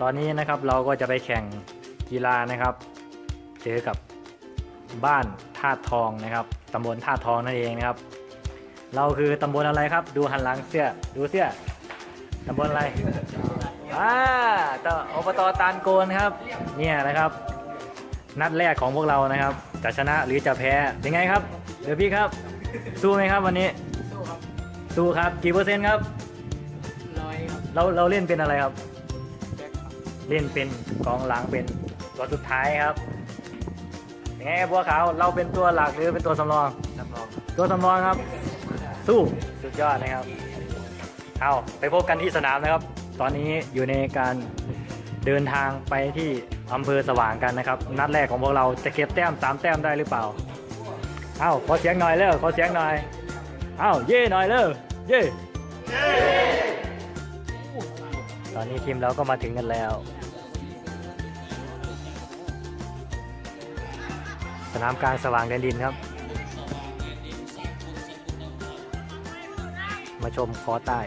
ตอนนี้นะครับเราก็จะไปแข่งกีฬานะครับ เจอกับบ้านธาตุทองนะครับตำบลธาตุทองนั่นเองนะครับเราคือตำบลอะไรครับดูหันหลังเสื้อดูเสื้อตำบลอะไรอบต.ตาลโกนครับเนี่ยนะครับนัดแรกของพวกเรานะครับจะชนะหรือจะแพ้เป็นไงครับเดี๋ยวพี่ครับสู้ไหมครับวันนี้สู้ครับกี่เปอร์เซ็นต์ครับ100ครับเราเล่นเป็นอะไรครับเล่นเป็นกองหลังเป็นตัวสุดท้ายครับยังไงครับบัวขาวเราเป็นตัวหลักหรือเป็นตัวสำรองตัวสำรองครับสู้สุดยอดนะครับเอาไปพบกันที่สนามนะครับตอนนี้อยู่ในการเดินทางไปที่อำเภอสว่างกันนะครับนัดแรกของพวกเราจะเก็บแต้ม3แต้มได้หรือเปล่าเอาขอเสียงหน่อยเร็วขอเสียงหน่อยเอาเย่หน่อยเร็วเย่ตอนนี้ทีมเราก็มาถึงกันแล้วสนามกลางสว่างแดนดินครับมาชมคอใต้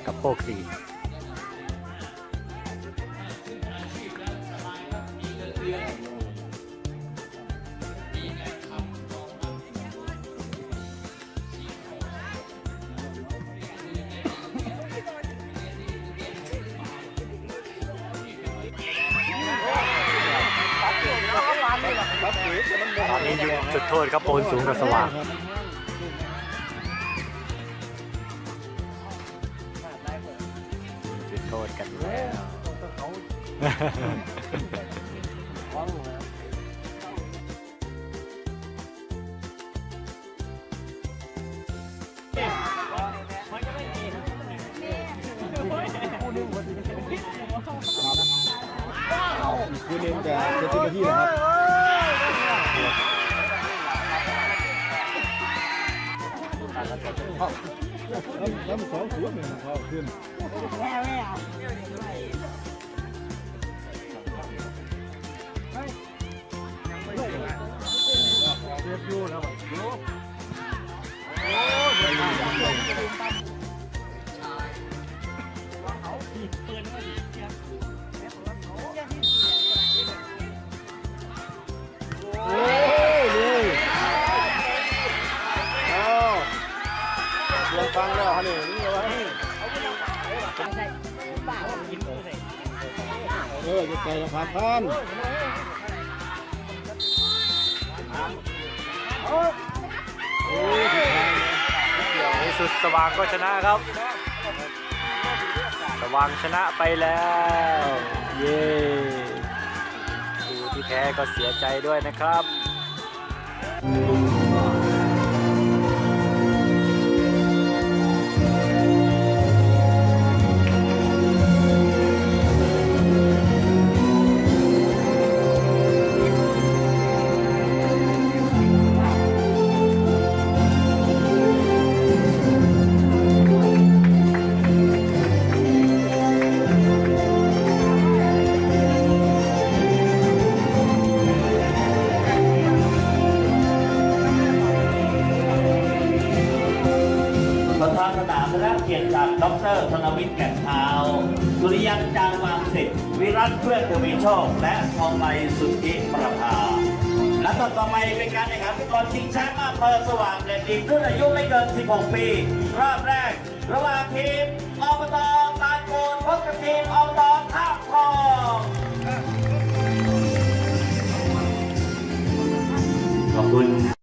กับโคกสีตอนนี้ยิงจุดโทษครับโอนสูงกับสว่างจุดโทษกันแล้วคือเล่นแต่เจ้าหน้าที่นะครับแล้วมัน2-0เนี่ยเขาขึ้นเรียบยูแล้วฟังแล้วฮะนี่นี่อะไรจะใจกับผ่านท่านในสุดสว่างก็ชนะครับสว่างชนะไปแล้วเย้ผู้ที่แพ้ก็เสียใจด้วยนะครับประธานสนามได้รับเกียรติจากดร.ธนวิทย์แก่นเท้าสุริยันจางวางสิทธิ์วิรัตเพื่อนทวีโชคและทองใบสุทธิประภาและต่อไปเป็นการแข่งขันฟุตบอลชิงแชมป์อำเภอสว่างแดนดินรุ่นอายุไม่เกิน 16 ปีรอบแรกระหว่างทีมอบต.ตาลโกนพบกับทีมอบต.ธาตุทองขอบคุณ